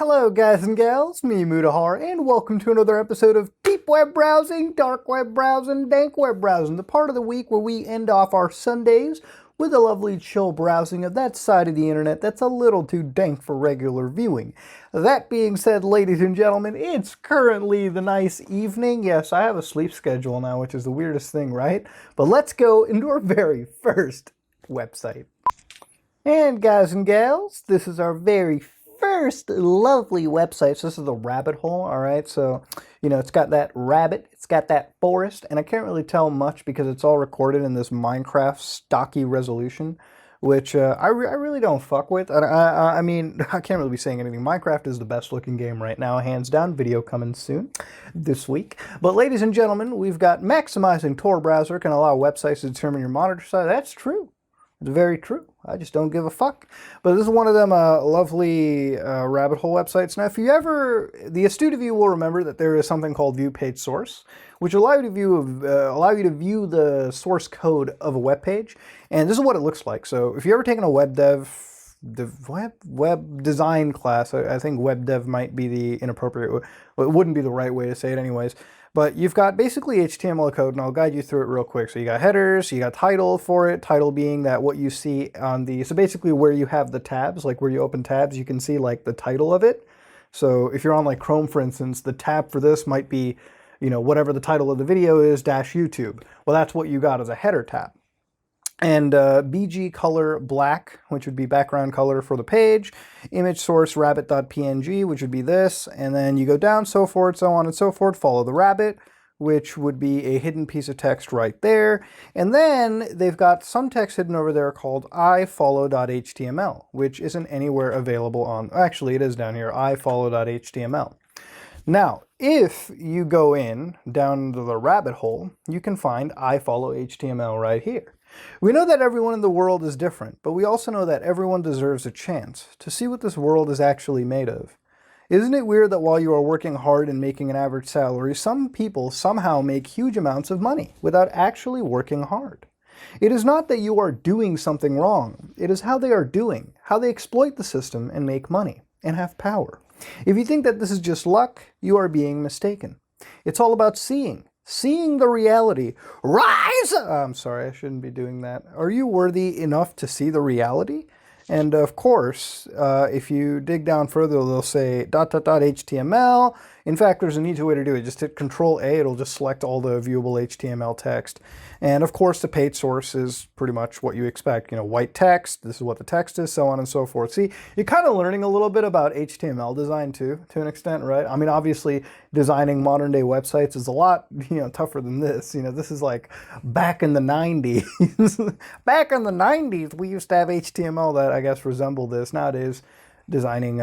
Hello guys and gals, me Mudahar, and welcome to another episode of Deep Web Browsing, Dark Web Browsing, Dank Web Browsing, the part of the week where we end off our Sundays with a lovely chill browsing of that side of the internet that's a little too dank for regular viewing. That being said, ladies and gentlemen, it's currently the nice evening. Yes, I have a sleep schedule now, which is the weirdest thing, right? But let's go into our very first website. And guys and gals, this is our very first lovely website. So this is the rabbit hole, all right? So, it's got that rabbit, it's got that forest, and I can't really tell much because it's all recorded in this Minecraft stocky resolution, which I really don't fuck with. I mean, I can't really be saying anything. Minecraft is the best looking game right now, hands down. Video coming soon this week. But ladies and gentlemen, we've got maximizing Tor browser can allow websites to determine your monitor size. That's true. It's very true. I just don't give a fuck. But this is one of them lovely rabbit hole websites. Now, if you ever, the astute of you will remember that there is something called view page source, which allow you to view the source code of a web page. And this is what it looks like. So if you've ever taken a web design class, I think web dev might be the inappropriate, well, it wouldn't be the right way to say it anyways. But you've got basically HTML code, and I'll guide you through it real quick. So you got headers, you got title for it, title being that what you see on the, so basically where you have the tabs, like where you open tabs, you can see like the title of it. So if you're on like Chrome, for instance, the tab for this might be, whatever the title of the video is, -YouTube. Well, that's what you got as a header tab. And BG color black, which would be background color for the page, image source rabbit.png, which would be this, and then you go down, so forth, so on and so forth, follow the rabbit, which would be a hidden piece of text right there. And then they've got some text hidden over there called ifollow.html, which isn't anywhere available on, actually it is down here, ifollow.html. Now, if you go down to the rabbit hole, you can find ifollow.html right here. We know that everyone in the world is different, but we also know that everyone deserves a chance to see what this world is actually made of. Isn't it weird that while you are working hard and making an average salary, some people somehow make huge amounts of money without actually working hard? It is not that you are doing something wrong. It is how they are doing, how they exploit the system and make money and have power. If you think that this is just luck, you are being mistaken. It's all about seeing the reality. Rise! I'm sorry, I shouldn't be doing that. Are you worthy enough to see the reality? And of course, if you dig down further, they'll say ... HTML. In fact, there's an easy way to do it. Just hit Control-A, it'll just select all the viewable HTML text. And of course, the page source is pretty much what you expect. White text, this is what the text is, so on and so forth. See, you're kind of learning a little bit about HTML design too, to an extent, right? I mean, obviously, designing modern day websites is a lot, tougher than this. This is like back in the 90s. Back in the 90s, we used to have HTML that I guess resembled this. Nowadays, designing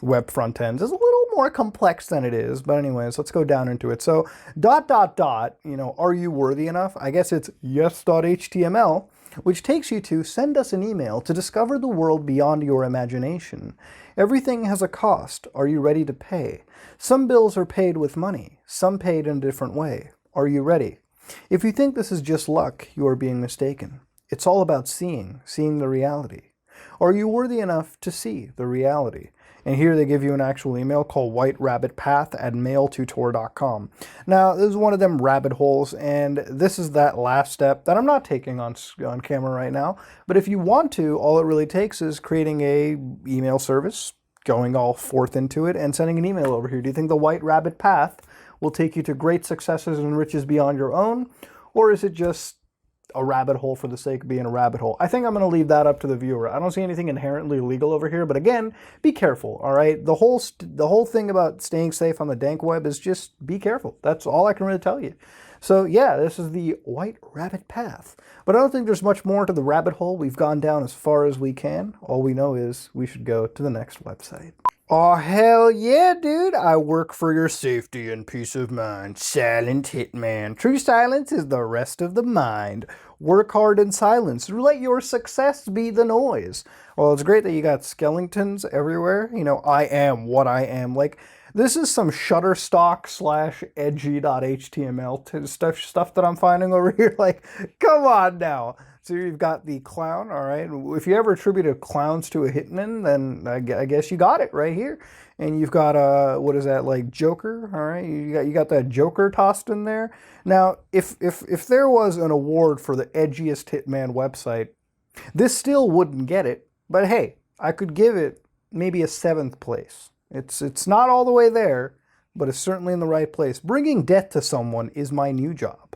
web front ends is a little more complex than it is, but anyways, let's go down into it. So ... are you worthy enough? I guess it's yes.html, which takes you to send us an email to discover the world beyond your imagination. Everything has a cost. Are you ready to pay? Some bills are paid with money, some paid in a different way. Are you ready? If you think this is just luck, you are being mistaken. It's all about seeing the reality. Are you worthy enough to see the reality? And here they give you an actual email called whiterabbitpath@mailtotor.com. Now, this is one of them rabbit holes, and this is that last step that I'm not taking on camera right now. But if you want to, all it really takes is creating a email service, going all forth into it, and sending an email over here. Do you think the White Rabbit Path will take you to great successes and riches beyond your own? Or is it just a rabbit hole for the sake of being a rabbit hole? I think I'm going to leave that up to the viewer. I don't see anything inherently illegal over here, but again, be careful, all right? The whole thing about staying safe on the dank web is just be careful. That's all I can really tell you. So yeah, this is the White Rabbit Path. But I don't think there's much more to the rabbit hole. We've gone down as far as we can. All we know is we should go to the next website. Oh, hell yeah, dude. I work for your safety and peace of mind. Silent Hitman. True silence is the rest of the mind. Work hard in silence. Let your success be the noise. Well, it's great that you got skeletons everywhere. I am what I am. Like, this is some Shutterstock/edgy.html stuff that I'm finding over here. Like, come on now. So you've got the clown, all right. If you ever attributed clowns to a hitman, then I guess you got it right here. And you've got what is that, like Joker? All right, you got that Joker tossed in there. Now, if there was an award for the edgiest hitman website, this still wouldn't get it. But hey, I could give it maybe a 7th place. It's not all the way there, but it's certainly in the right place. Bringing death to someone is my new job.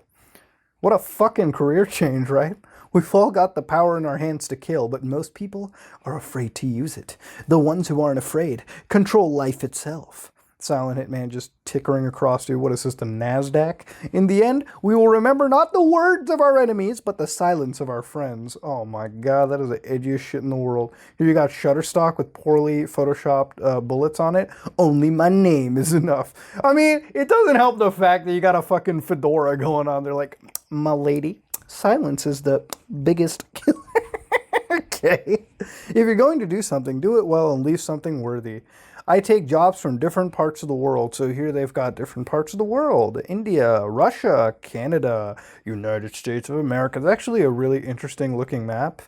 What a fucking career change, right? We've all got the power in our hands to kill, but most people are afraid to use it. The ones who aren't afraid control life itself. Silent Hitman just tickering across to, what is this, the NASDAQ? In the end, we will remember not the words of our enemies, but the silence of our friends. Oh my god, that is the edgiest shit in the world. Here you got Shutterstock with poorly photoshopped bullets on it. Only my name is enough. I mean, it doesn't help the fact that you got a fucking fedora going on there like, my lady, silence is the biggest killer. Okay. If you're going to do something, do it well and leave something worthy. I take jobs from different parts of the world. So here they've got different parts of the world. India, Russia, Canada, United States of America. It's actually a really interesting looking map.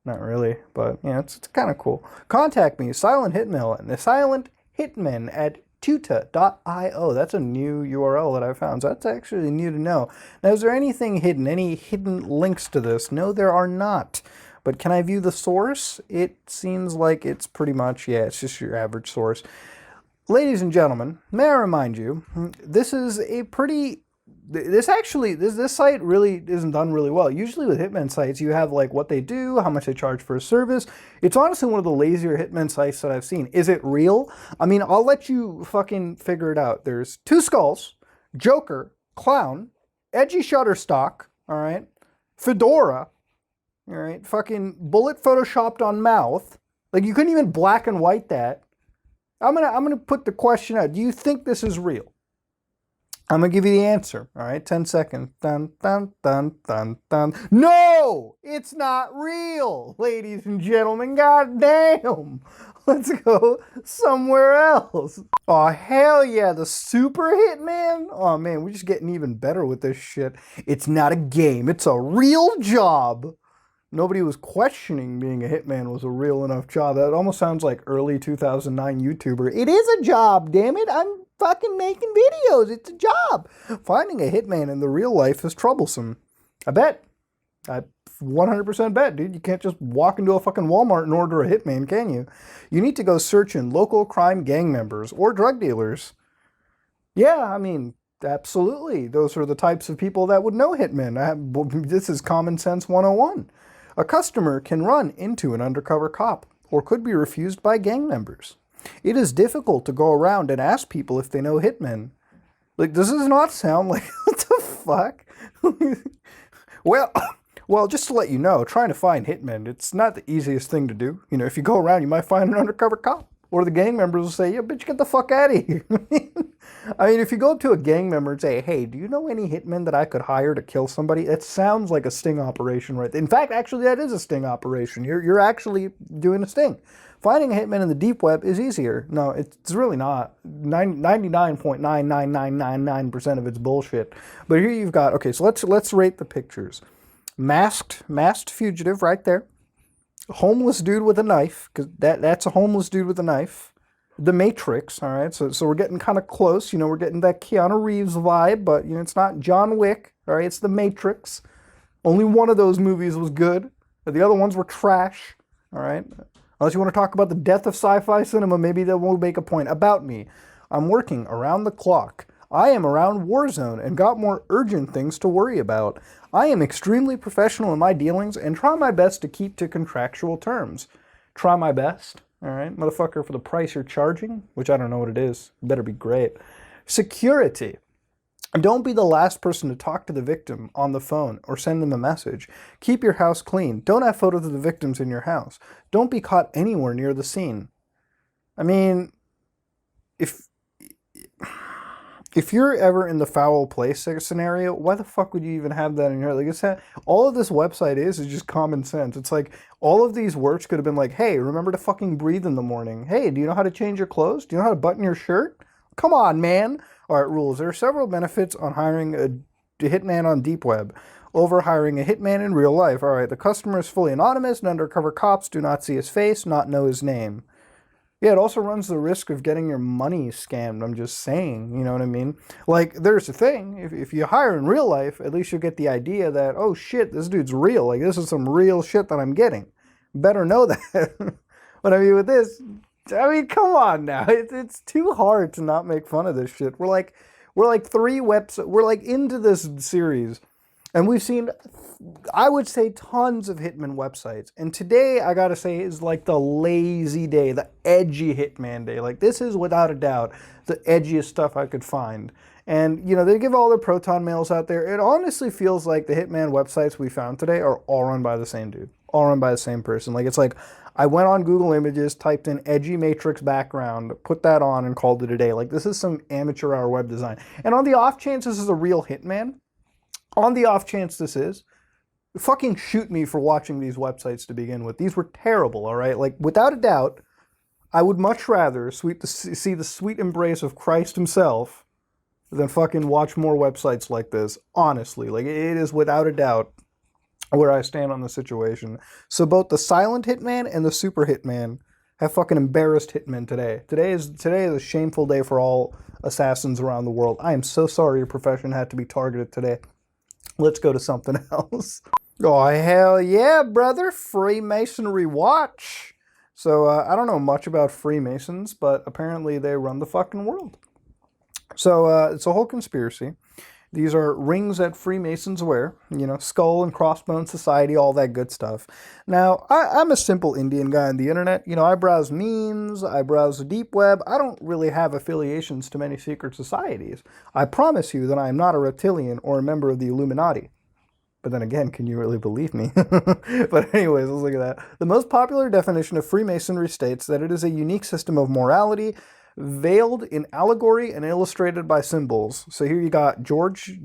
Not really, but yeah, it's kind of cool. Contact me, Silent Hitman, the Silent Hitman at tuta.io. That's a new URL that I found. So that's actually new to know. Now, is there anything hidden? Any hidden links to this? No, there are not. But can I view the source? It seems like it's pretty much, yeah, it's just your average source. Ladies and gentlemen, may I remind you, this is a pretty, this site really isn't done really well. Usually with Hitman sites, you have like what they do, how much they charge for a service. It's honestly one of the lazier Hitman sites that I've seen. Is it real? I mean, I'll let you fucking figure it out. There's 2 skulls, Joker, clown, edgy Shutterstock, all right, fedora, all right, fucking bullet photoshopped on mouth. Like, you couldn't even black and white that. I'm gonna put the question out. Do you think this is real? I'm gonna give you the answer. All right, 10 seconds. Dun dun dun dun dun. No, it's not real, ladies and gentlemen. God damn. Let's go somewhere else. Oh hell yeah, the Super Hitman. Oh man, we're just getting even better with this shit. It's not a game. It's a real job. Nobody was questioning being a hitman was a real enough job. That almost sounds like early 2009 YouTuber. It is a job, damn it. I'm fucking making videos. It's a job. Finding a hitman in the real life is troublesome. I bet. I 100% bet, dude. You can't just walk into a fucking Walmart and order a hitman, can you? You need to go search in local crime gang members or drug dealers. Yeah, I mean, absolutely. Those are the types of people that would know hitmen. This is common sense 101. A customer can run into an undercover cop or could be refused by gang members. It is difficult to go around and ask people if they know hitmen. Like, does this not sound like, what the fuck? Well, just to let you know, trying to find hitmen, it's not the easiest thing to do. You know, if you go around, you might find an undercover cop. Or the gang members will say, yeah, bitch, get the fuck out of here. I mean, if you go up to a gang member and say, hey, do you know any hitmen that I could hire to kill somebody? It sounds like a sting operation, right? In fact, actually, that is a sting operation. You're actually doing a sting. Finding a hitman in the deep web is easier. No, it's really not. 99.99999% of it's bullshit. But here you've got, okay, so let's rate the pictures. Masked fugitive right there. Homeless dude with a knife, because that's a homeless dude with a knife. The Matrix, all right, so we're getting kind of close, you know, we're getting that Keanu Reeves vibe, but, you know, it's not John Wick, all right, it's The Matrix. Only one of those movies was good, the other ones were trash, all right? Unless you want to talk about the death of sci-fi cinema, maybe that won't make a point. About me, I'm working around the clock. I am around Warzone and got more urgent things to worry about. I am extremely professional in my dealings and try my best to keep to contractual terms. Try my best, all right, motherfucker, for the price you're charging, which I don't know what it is. It better be great. Security. Don't be the last person to talk to the victim on the phone or send them a message. Keep your house clean. Don't have photos of the victims in your house. Don't be caught anywhere near the scene. I mean, if you're ever in the foul place scenario, why the fuck would you even have that in your, like, it's all of this website is just common sense. It's like all of these words could have been like, hey, remember to fucking breathe in the morning. Hey, do you know how to change your clothes? Do you know how to button your shirt? Come on, man. All right, rules. There are several benefits on hiring a hitman on deep web. Overhiring a hitman in real life. All right, the customer is fully anonymous, and undercover cops do not see his face, not know his name. Yeah, it also runs the risk of getting your money scammed. I'm just saying, you know what I mean? Like, there's the thing. If you hire in real life, at least you'll get the idea that, oh shit, this dude's real. Like, this is some real shit that I'm getting. Better know that. But I mean, with this, I mean, come on now. It's too hard to not make fun of this shit. We're like three websites. We're like into this series. And we've seen, I would say, tons of Hitman websites. And today, I gotta say, is like the lazy day, the edgy Hitman day. Like, this is, without a doubt, the edgiest stuff I could find. And, you know, they give all their Proton mails out there. It honestly feels like the Hitman websites we found today are all run by the same dude. All run by the same person. Like, it's like, I went on Google Images, typed in edgy matrix background, put that on, and called it a day. Like, this is some amateur hour web design. And on the off chance this is a real Hitman, on the off chance this is, fucking shoot me for watching these websites to begin with. These were terrible, all right? Like, without a doubt, I would much rather see the sweet embrace of Christ himself than fucking watch more websites like this. Honestly, like, it is without a doubt where I stand on the situation. So both the silent hitman and the super hitman have fucking embarrassed hitmen today. Today is a shameful day for all assassins around the world. I am so sorry your profession had to be targeted today. Let's go to something else. Oh, hell yeah, brother. Freemasonry watch. So, I don't know much about Freemasons, but apparently they run the fucking world. So, it's a whole conspiracy. These are rings that Freemasons wear, you know, skull and crossbone society, all that good stuff. Now, I'm a simple Indian guy on the internet. You know, I browse memes, I browse the deep web. I don't really have affiliations to many secret societies. I promise you that I am not a reptilian or a member of the Illuminati. But then again, can you really believe me? But anyways, let's look at that. The most popular definition of Freemasonry states that it is a unique system of morality, veiled in allegory and illustrated by symbols. So here you got George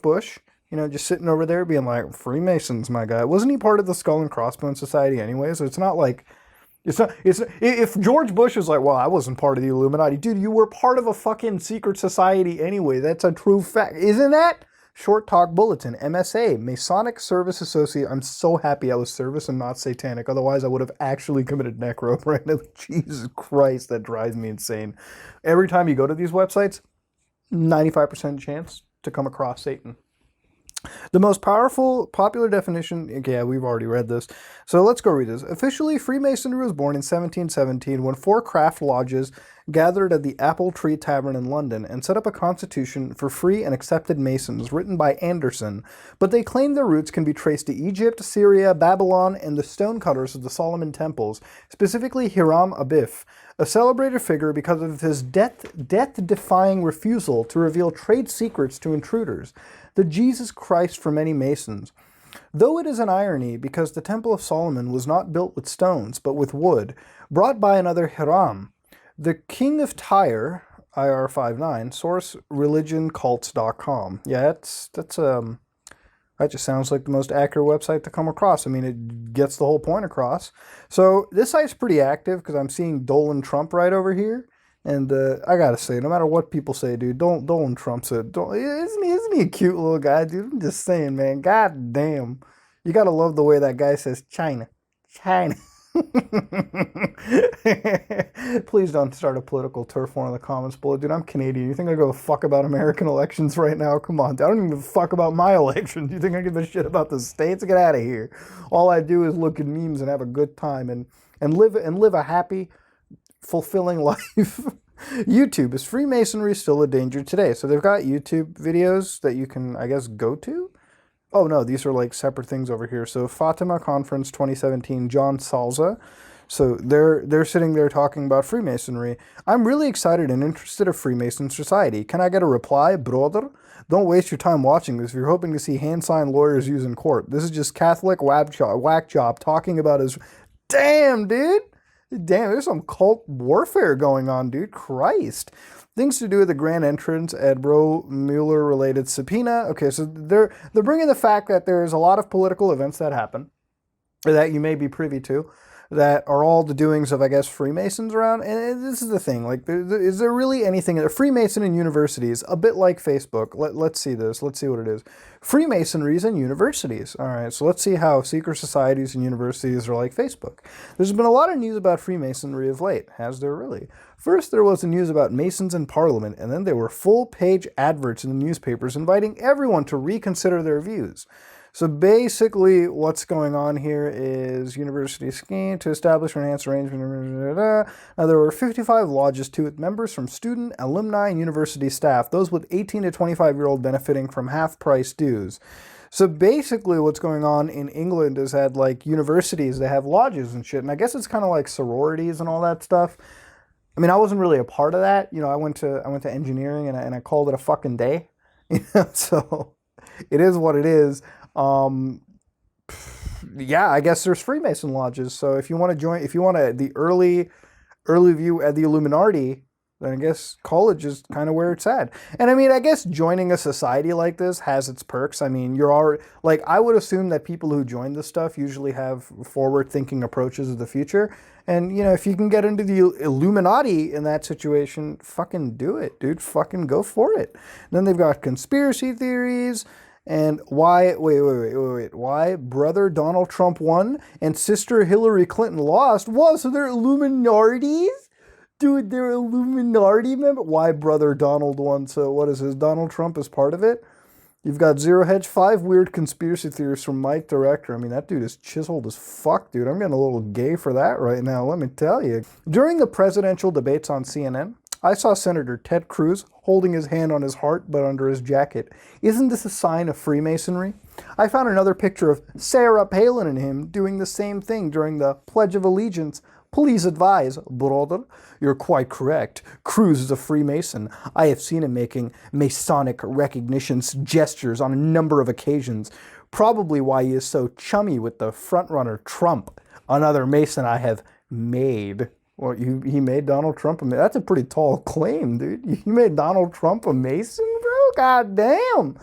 Bush, you know, just sitting over there being like, Freemasons, my guy. Wasn't he part of the Skull and Crossbones Society anyway? So it's not like, if George Bush is like, well, I wasn't part of the Illuminati. Dude, you were part of a fucking secret society anyway. That's a true fact. Isn't that? Short Talk Bulletin, MSA, Masonic Service Associate. I'm so happy I was service and not satanic. Otherwise, I would have actually committed necro right now. Jesus Christ, that drives me insane. Every time you go to these websites, 95% chance to come across Satan. The most popular definition, yeah, we've already read this. So let's go read this. Officially, Freemasonry was born in 1717 when 4 craft lodges gathered at the Apple Tree Tavern in London and set up a constitution for free and accepted Masons written by Anderson, but they claim their roots can be traced to Egypt, Syria, Babylon, and the stonecutters of the Solomon temples, specifically Hiram Abif, a celebrated figure because of his death-defying refusal to reveal trade secrets to intruders, the Jesus Christ for many Masons. Though it is an irony because the Temple of Solomon was not built with stones, but with wood, brought by another Hiram, the king of Tyre, IR59, source religioncults.com. Yeah, that just sounds like the most accurate website to come across. I mean, it gets the whole point across. So this site's pretty active because I'm seeing Dolan Trump right over here. And I gotta say, no matter what people say, dude, Dolan Trump's isn't he a cute little guy, dude? I'm just saying, man. God damn. You gotta love the way that guy says China. China. Please don't start a political turf war in the comments below. Dude, I'm Canadian. You think I give a fuck about American elections right now? Come on. I don't even give a fuck about my election. You think I give a shit about the States? Get out of here. All I do is look at memes and have a good time and live a happy, fulfilling life. YouTube. Is Freemasonry still a danger today? So they've got YouTube videos that you can, I guess, go to. Oh no, these are like separate things over here. So Fatima Conference 2017, John Salza. So they're sitting there talking about Freemasonry. I'm really excited and interested in Freemason society. Can I get a reply, brother? Don't waste your time watching this if you're hoping to see hand-signed lawyers used in court. This is just Catholic whack job talking about his... Damn, dude! Damn, there's some cult warfare going on, dude. Christ. Things to do with the grand entrance at Bro Mueller-related subpoena. Okay, so they're bringing the fact that there's a lot of political events that happen, or that you may be privy to. that are all the doings of, I guess, Freemasons around. And this is the thing, like, is there really anything? Freemason in universities, a bit like Facebook. Let's see this. Let's see what it is. Freemasonries in universities. All right, so let's see how secret societies and universities are like Facebook. There's been a lot of news about Freemasonry of late. Has there really? First, there was the news about Masons in Parliament, and then there were full-page adverts in the newspapers inviting everyone to reconsider their views. So basically, what's going on here is university scheme to establish or enhance arrangement. Now, there were 55 lodges too, with members from student, alumni, and university staff. Those with 18 to 25-year-old benefiting from half-price dues. So basically, what's going on in England is that, like, universities, they have lodges and shit, and I guess it's kind of like sororities and all that stuff. I mean, I wasn't really a part of that. You know, I went to engineering, and I called it a fucking day. You know, so it is what it is. Yeah, I guess there's Freemason lodges. So if you want to join, if you want the early view at the Illuminati, then I guess college is kind of where it's at. And I mean, I guess joining a society like this has its perks. I mean, you're already, like, I would assume that people who join this stuff usually have forward-thinking approaches of the future. And, you know, if you can get into the Illuminati in that situation, fucking do it, dude. Fucking go for it. And then they've got conspiracy theories. And why, why brother Donald Trump won and sister Hillary Clinton lost? What, so they're Illuminatis? Dude, they're Illuminati member? Why brother Donald won? So what is this? Donald Trump is part of it? You've got Zero Hedge, 5 weird conspiracy theories from Mike Director. I mean, that dude is chiseled as fuck, dude. I'm getting a little gay for that right now, let me tell you. During the presidential debates on CNN, I saw Senator Ted Cruz holding his hand on his heart but under his jacket. Isn't this a sign of Freemasonry? I found another picture of Sarah Palin and him doing the same thing during the Pledge of Allegiance. Please advise, brother. You're quite correct. Cruz is a Freemason. I have seen him making Masonic recognition gestures on a number of occasions. Probably why he is so chummy with the frontrunner Trump, another Mason I have made. Well, he made Donald Trump a Mason. That's a pretty tall claim, dude. You made Donald Trump a Mason, bro? God damn.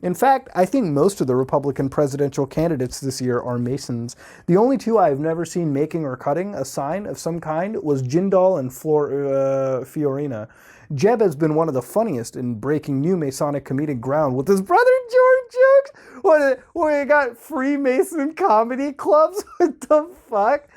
In fact, I think most of the Republican presidential candidates this year are Masons. The only two I've never seen making or cutting a sign of some kind was Jindal and Fiorina. Jeb has been one of the funniest in breaking new Masonic comedic ground with his brother George jokes. What you got Freemason comedy clubs? What the fuck?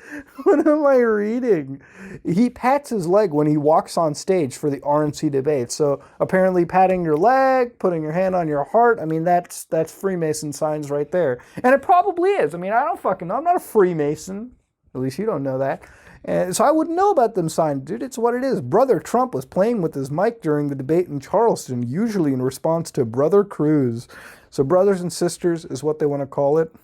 What am I reading? He pats his leg when he walks on stage for the RNC debate. So apparently patting your leg, putting your hand on your heart, I mean, that's Freemason signs right there. And it probably is. I mean, I don't fucking know. I'm not a Freemason. At least you don't know that. And so I wouldn't know about them signs. Dude, it's what it is. Brother Trump was playing with his mic during the debate in Charleston, usually in response to Brother Cruz. So brothers and sisters is what they want to call it.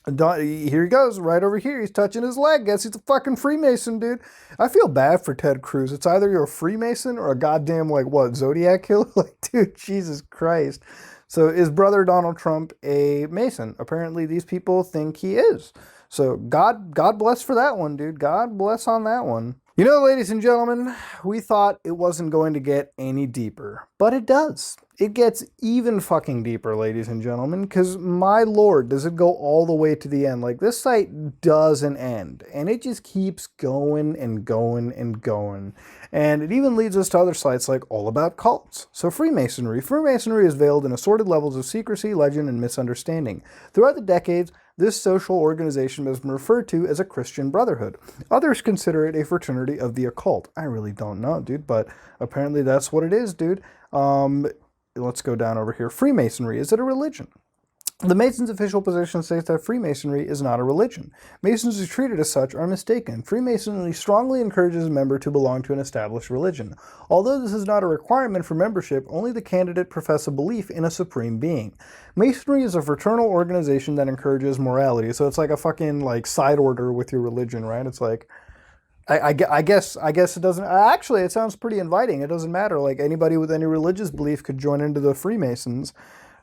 Here he goes, right over here. He's touching his leg. Guess he's a fucking Freemason, dude. I feel bad for Ted Cruz. It's either you're a Freemason or a goddamn, like, what, Zodiac killer? Like, dude, Jesus Christ. So is brother Donald Trump a Mason? Apparently these people think he is. So God bless for that one, dude. God bless on that one. You know, ladies and gentlemen, we thought it wasn't going to get any deeper, but it does. It gets even fucking deeper, ladies and gentlemen, because my lord, does it go all the way to the end. Like, this site doesn't end, and it just keeps going and going and going. And it even leads us to other sites like All About Cults. So Freemasonry. Freemasonry is veiled in assorted levels of secrecy, legend, and misunderstanding. Throughout the decades, this social organization has been referred to as a Christian brotherhood. Others consider it a fraternity of the occult. I really don't know, dude, but apparently that's what it is, dude. Let's go down over here. Freemasonry, is it a religion? The Masons' official position states that Freemasonry is not a religion. Masons who treat it as such are mistaken. Freemasonry strongly encourages a member to belong to an established religion. Although this is not a requirement for membership, only the candidate profess a belief in a supreme being. Masonry is a fraternal organization that encourages morality, so it's like a fucking, like, side order with your religion, right? It's like, I guess it doesn't, actually it sounds pretty inviting. It doesn't matter, like, anybody with any religious belief could join into the Freemasons.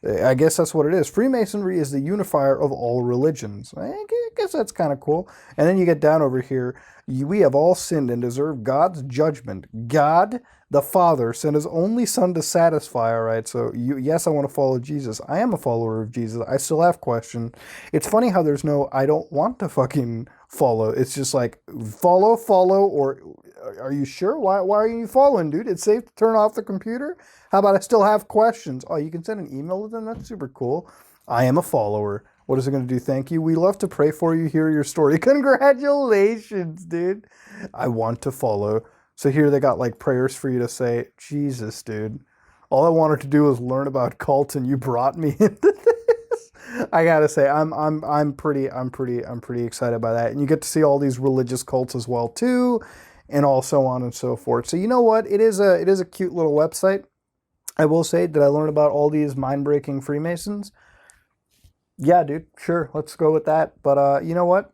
I guess that's what it is. Freemasonry is the unifier of all religions. I guess that's kind of cool. And then you get down over here. We have all sinned and deserve God's judgment. God the Father sent his only Son to satisfy. All right, so yes, I want to follow Jesus. I am a follower of Jesus. I still have questions. It's funny how there's no I don't want to fucking follow. It's just like follow, or are you sure? Why are you following, dude? It's safe to turn off the computer. How about I still have questions? Oh, you can send an email to them. That's super cool. I am a follower. What is it going to do? Thank you. We love to pray for you, hear your story. Congratulations, dude. I want to follow. So here they got like prayers for you to say, Jesus, dude. All I wanted to do was learn about cults and you brought me into this. I gotta say, I'm pretty excited by that. And you get to see all these religious cults as well too, and all so on and so forth. So you know what? It is a cute little website. I will say, did I learn about all these mind-breaking Freemasons? Yeah, dude, sure, let's go with that. But you know what?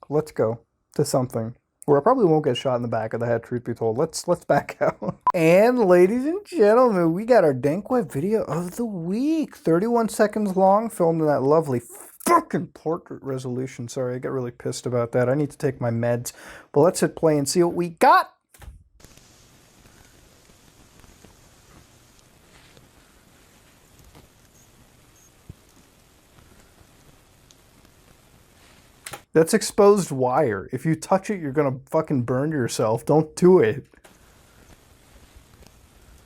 Let's go to something where I probably won't get shot in the back of the head, truth be told. Let's back out. And ladies and gentlemen, we got our Dank Web video of the week. 31 seconds long, filmed in that lovely fucking portrait resolution. Sorry, I get really pissed about that. I need to take my meds. But let's hit play and see what we got. That's exposed wire. If you touch it, you're gonna fucking burn yourself. Don't do it.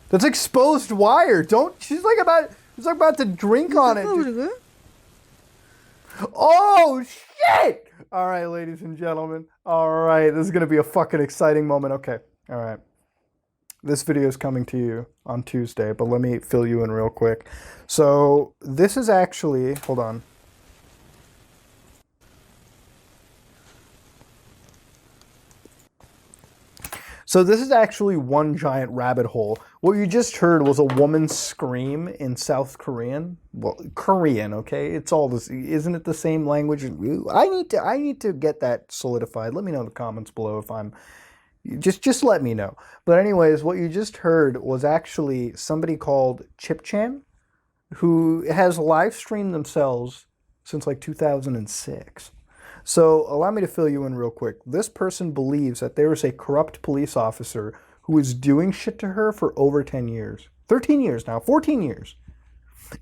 That's exposed wire. Don't. She's like about to drink on it. Oh shit! All right, ladies and gentlemen. All right, this is gonna be a fucking exciting moment. Okay. All right. This video is coming to you on Tuesday, but let me fill you in real quick. So this is actually. Hold on. So this is actually one giant rabbit hole. What you just heard was a woman scream in South Korean. Well, Korean, okay? It's all this. Isn't it the same language? I need to get that solidified. Let me know in the comments below if I'm. Just let me know. But anyways, what you just heard was actually somebody called Chipchan, who has live streamed themselves since like 2006. So allow me to fill you in real quick. This person believes that there is a corrupt police officer who is doing shit to her for over 10 years. 13 years now, 14 years.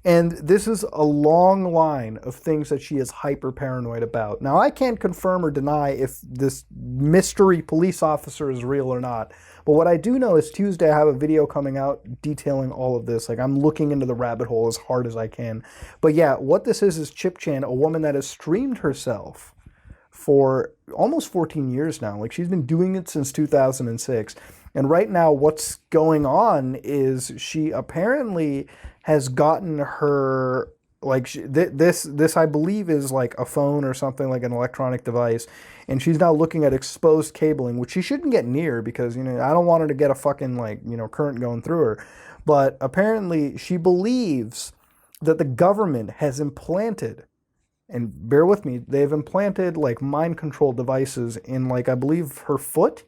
And this is a long line of things that she is hyper paranoid about. Now, I can't confirm or deny if this mystery police officer is real or not. But what I do know is Tuesday I have a video coming out detailing all of this. Like, I'm looking into the rabbit hole as hard as I can. But yeah, what this is Chipchan, a woman that has streamed herself for almost 14 years now. Like, she's been doing it since 2006. And right now what's going on is she apparently has gotten her, like, this I believe is like a phone or something, like an electronic device, and she's now looking at exposed cabling, which she shouldn't get near because, you know, I don't want her to get a fucking, like, you know, current going through her. But apparently she believes that the government has implanted, and bear with me, they've implanted like mind control devices in, like, I believe her foot,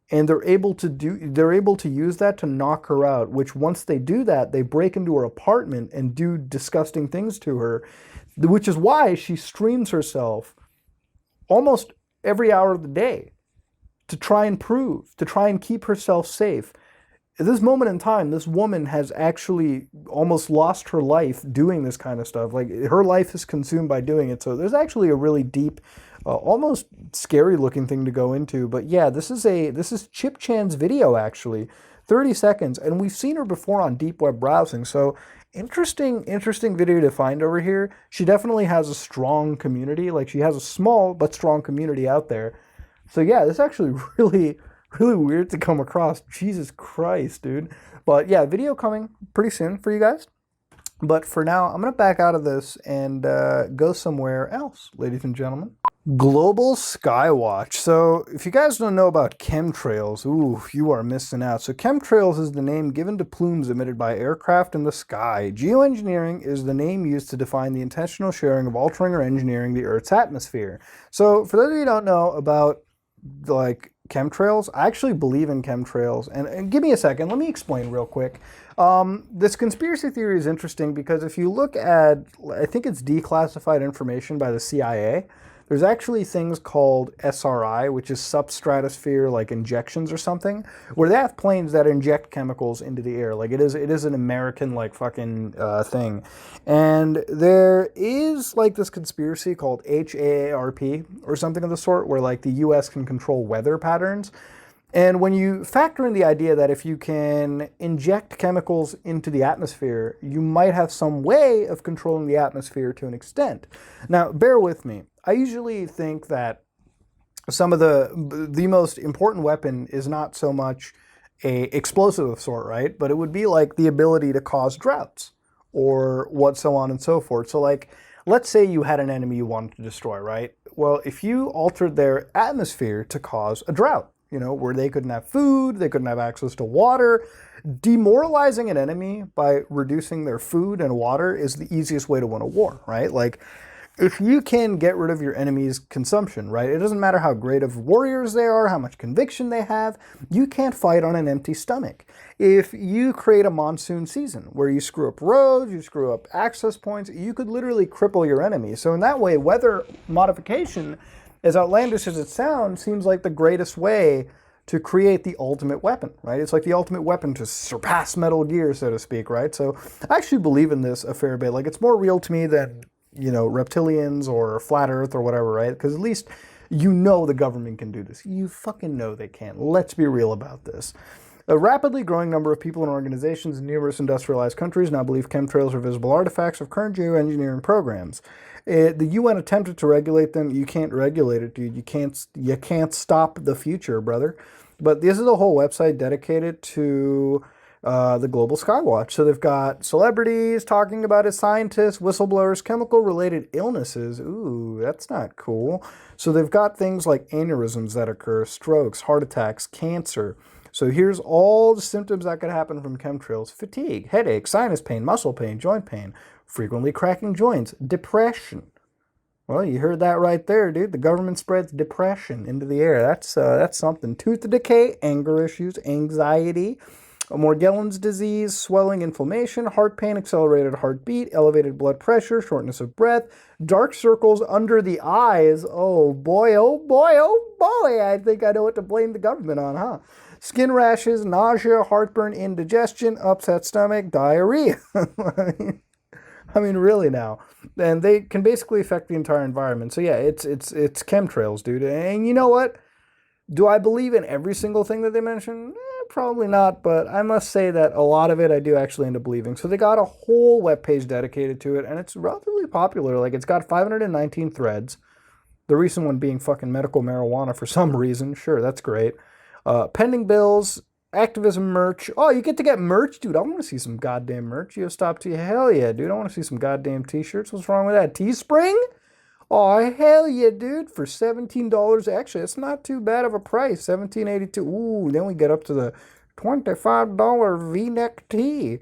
and they're able to use that to knock her out, which once they do that, they break into her apartment and do disgusting things to her, which is why she streams herself almost every hour of the day to try and keep herself safe. At this moment in time, this woman has actually almost lost her life doing this kind of stuff. Like, her life is consumed by doing it. So there's actually a really deep, almost scary looking thing to go into. But yeah, this is Chipchan's video actually, 30 seconds. And we've seen her before on deep web browsing. So interesting video to find over here. She definitely has a strong community. Like, she has a small but strong community out there. So yeah, this is actually really weird to come across. Jesus Christ, dude. But yeah, video coming pretty soon for you guys. But for now, I'm going to back out of this and go somewhere else, ladies and gentlemen. Global Skywatch. So if you guys don't know about chemtrails, ooh, you are missing out. So chemtrails is the name given to plumes emitted by aircraft in the sky. Geoengineering is the name used to define the intentional sharing of altering or engineering the Earth's atmosphere. So for those of you who don't know about, like, chemtrails, I actually believe in chemtrails. And give me a second, let me explain real quick. This conspiracy theory is interesting because if you look at, I think it's declassified information by the CIA, there's actually things called SRI, which is substratosphere like injections or something, where they have planes that inject chemicals into the air. Like it is an American like fucking thing. And there is like this conspiracy called HAARP or something of the sort, where like the US can control weather patterns. And when you factor in the idea that if you can inject chemicals into the atmosphere, you might have some way of controlling the atmosphere to an extent. Now, bear with me. I usually think that some of the most important weapon is not so much a explosive of sort, right? But it would be like the ability to cause droughts or what so on and so forth. So like, let's say you had an enemy you wanted to destroy, right? Well, if you altered their atmosphere to cause a drought, where they couldn't have food, they couldn't have access to water. Demoralizing an enemy by reducing their food and water is the easiest way to win a war, right? Like, if you can get rid of your enemy's consumption, right? It doesn't matter how great of warriors they are, how much conviction they have, you can't fight on an empty stomach. If you create a monsoon season where you screw up roads, you screw up access points, you could literally cripple your enemy. So in that way, weather modification, as outlandish as it sounds, seems like the greatest way to create the ultimate weapon, right? It's like the ultimate weapon to surpass Metal Gear, so to speak, right? So I actually believe in this a fair bit. Like, it's more real to me than, reptilians or flat earth or whatever, right? Because at least the government can do this. You fucking know they can. Let's be real about this. A rapidly growing number of people and organizations in numerous industrialized countries now believe chemtrails are visible artifacts of current geoengineering programs. The UN attempted to regulate them. You can't regulate it, dude. You can't stop the future, brother. But this is a whole website dedicated to the Global Skywatch. So they've got celebrities talking about it, scientists, whistleblowers, chemical-related illnesses. Ooh, that's not cool. So they've got things like aneurysms that occur, strokes, heart attacks, cancer. So here's all the symptoms that could happen from chemtrails: fatigue, headache, sinus pain, muscle pain, joint pain, frequently cracking joints, depression. Well, you heard that right there, dude. The government spreads depression into the air. That's something. Tooth decay, anger issues, anxiety, Morgellons disease, swelling, inflammation, heart pain, accelerated heartbeat, elevated blood pressure, shortness of breath, dark circles under the eyes. Oh boy, oh boy, oh boy. I think I know what to blame the government on, huh? Skin rashes, nausea, heartburn, indigestion, upset stomach, diarrhea. I mean, really now. And they can basically affect the entire environment. So yeah, it's chemtrails, dude. And you know what? Do I believe in every single thing that they mention? Probably not, but I must say that a lot of it I do actually end up believing. So they got a whole webpage dedicated to it, and it's relatively popular. Like, it's got 519 threads. The recent one being fucking medical marijuana for some reason. Sure, that's great. Pending bills, activism merch. Oh, you get to get merch? Dude, I want to see some goddamn merch. You stop to hell yeah, dude. I want to see some goddamn t-shirts. What's wrong with that? Teespring? Oh, hell yeah, dude. For $17. Actually, it's not too bad of a price. $17.82. Ooh, then we get up to the $25 V-neck tee.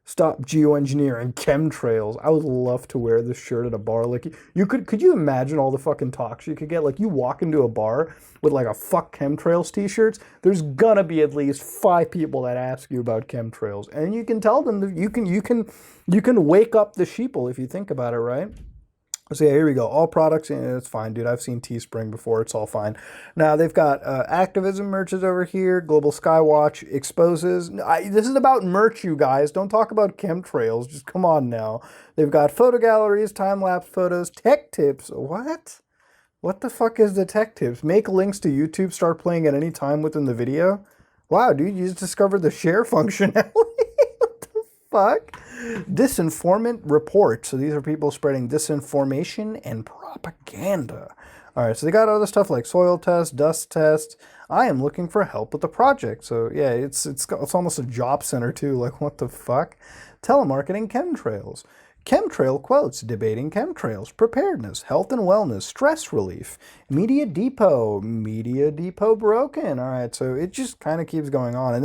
Stop geoengineering chemtrails. I would love to wear this shirt at a bar. Like, could you imagine all the fucking talks you could get? Like, you walk into a bar with like a fuck chemtrails t-shirts, there's gonna be at least 5 people that ask you about chemtrails. And you can tell them that you can wake up the sheeple if you think about it, right? So yeah, here we go. All products, it's fine, dude. I've seen Teespring before. It's all fine. Now, they've got activism merches over here. Global Skywatch exposes. This is about merch, you guys. Don't talk about chemtrails. Just come on now. They've got photo galleries, time-lapse photos, tech tips. What? What the fuck is the tech tips? Make links to YouTube, start playing at any time within the video? Wow, dude, you just discovered the share functionality. What the fuck? Disinformant report. So these are people spreading disinformation and propaganda. All right, so they got other stuff like soil test, dust test. I am looking for help with the project. So yeah, it's almost a job center too. Like, what the fuck? Telemarketing chemtrails. Chemtrail quotes, debating chemtrails, preparedness, health and wellness, stress relief, Media Depot broken. All right, so it just kind of keeps going on.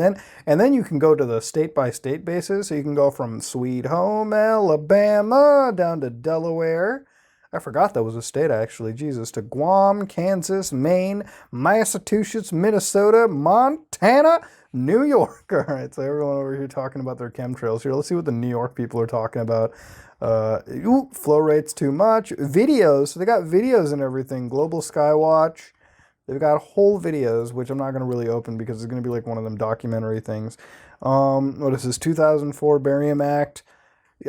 And then you can go to the state-by-state basis. So you can go from Sweet Home, Alabama, down to Delaware. I forgot that was a state, actually. Jesus. To Guam, Kansas, Maine, Massachusetts, Minnesota, Montana, New York. All right, so everyone over here talking about their chemtrails here. Let's see what the New York people are talking about. Flow rate's too much. Videos. So they got videos and everything. Global Skywatch. They've got whole videos, which I'm not going to really open because it's going to be like one of them documentary things. What is this? 2004 Barium Act.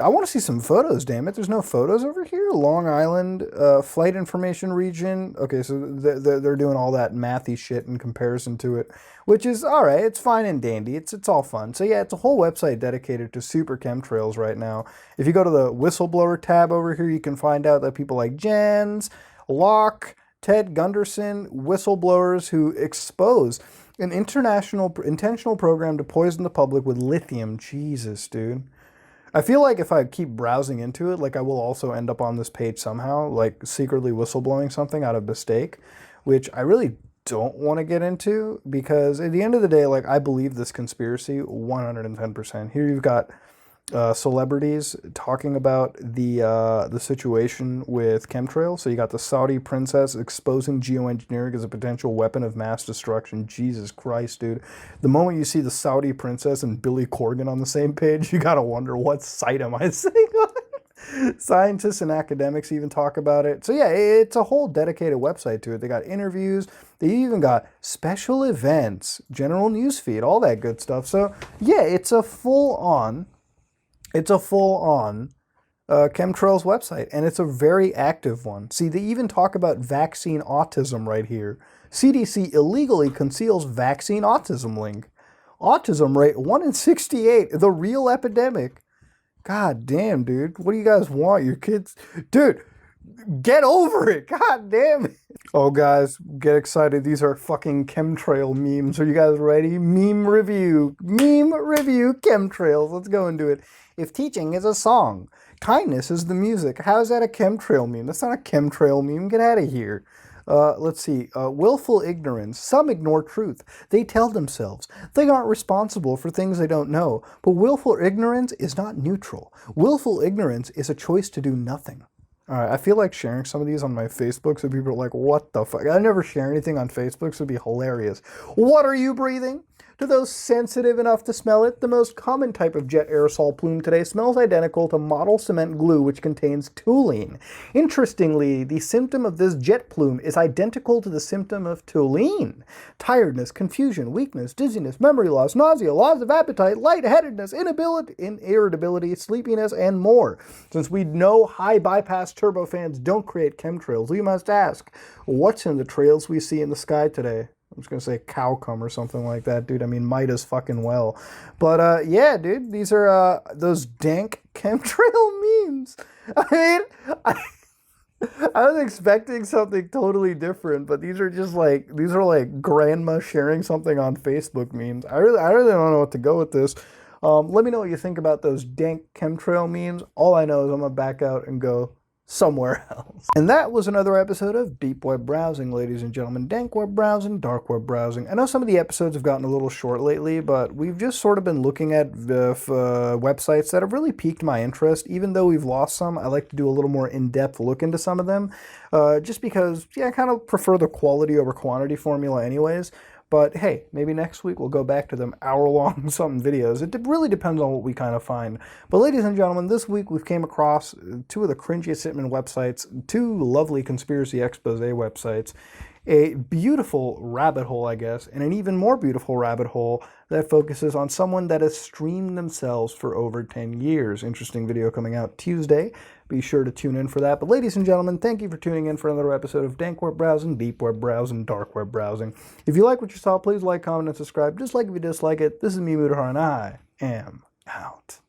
I want to see some photos, damn it. There's no photos over here. Long Island, flight information region. Okay, so they're doing all that mathy shit in comparison to it, which is all right. It's fine and dandy. It's all fun. So yeah, it's a whole website dedicated to super chemtrails right now. If you go to the whistleblower tab over here, you can find out that people like Jens, Locke, Ted Gunderson, whistleblowers who expose an intentional program to poison the public with lithium. Jesus, dude. I feel like if I keep browsing into it, like I will also end up on this page somehow, like secretly whistleblowing something out of mistake, which I really don't want to get into because at the end of the day, like I believe this conspiracy 110%. Here you've got celebrities talking about the situation with chemtrails. So you got the Saudi princess exposing geoengineering as a potential weapon of mass destruction. Jesus Christ, dude. The moment you see the Saudi princess and Billy Corgan on the same page, you gotta wonder what site am I sitting on? Scientists and academics even talk about it. So yeah, it's a whole dedicated website to it. They got interviews. They even got special events, general news feed, all that good stuff. So yeah, it's a full-on chemtrails website, and it's a very active one. See, they even talk about vaccine autism right here. CDC illegally conceals vaccine autism link. Autism rate 1 in 68, the real epidemic. God damn, dude. What do you guys want? Your kids? Dude, get over it. God damn it. Oh, guys, get excited. These are fucking chemtrail memes. Are you guys ready? Meme review. Meme review chemtrails. Let's go into it. If teaching is a song, kindness is the music. How is that a chemtrail meme? That's not a chemtrail meme. Get out of here. Let's see. Willful ignorance. Some ignore truth. They tell themselves they aren't responsible for things they don't know. But willful ignorance is not neutral. Willful ignorance is a choice to do nothing. All right, I feel like sharing some of these on my Facebook so people are like, what the fuck? I never share anything on Facebook, so it'd be hilarious. What are you breathing? To those sensitive enough to smell it, the most common type of jet aerosol plume today smells identical to model cement glue, which contains toluene. Interestingly, the symptom of this jet plume is identical to the symptom of toluene. Tiredness, confusion, weakness, dizziness, memory loss, nausea, loss of appetite, lightheadedness, irritability, sleepiness, and more. Since we know high bypass turbofans don't create chemtrails, we must ask, what's in the trails we see in the sky today? I'm just going to say cow cum or something like that, dude. I mean, might as fucking well. But, yeah, dude, these are those dank chemtrail memes. I mean, I was expecting something totally different, but these are like grandma sharing something on Facebook memes. I really don't know what to go with this. Let me know what you think about those dank chemtrail memes. All I know is I'm going to back out and go somewhere else. And that was another episode of Deep Web Browsing, ladies and gentlemen. Dank web browsing, dark web browsing. I know some of the episodes have gotten a little short lately, but we've just sort of been looking at websites that have really piqued my interest. Even though we've lost some, I like to do a little more in-depth look into some of them, just because, yeah, I kind of prefer the quality over quantity formula anyways. But hey, maybe next week we'll go back to them hour-long something videos. It really depends on what we kind of find. But ladies and gentlemen, this week we've came across two of the cringiest Sitman websites, two lovely conspiracy expose websites, a beautiful rabbit hole, I guess, and an even more beautiful rabbit hole that focuses on someone that has streamed themselves for over 10 years. Interesting video coming out Tuesday. Be sure to tune in for that. But ladies and gentlemen, thank you for tuning in for another episode of Dank Web Browsing, Deep Web Browsing, Dark Web Browsing. If you like what you saw, please like, comment, and subscribe. Just like if you dislike it. This is me, Mudahar, and I am out.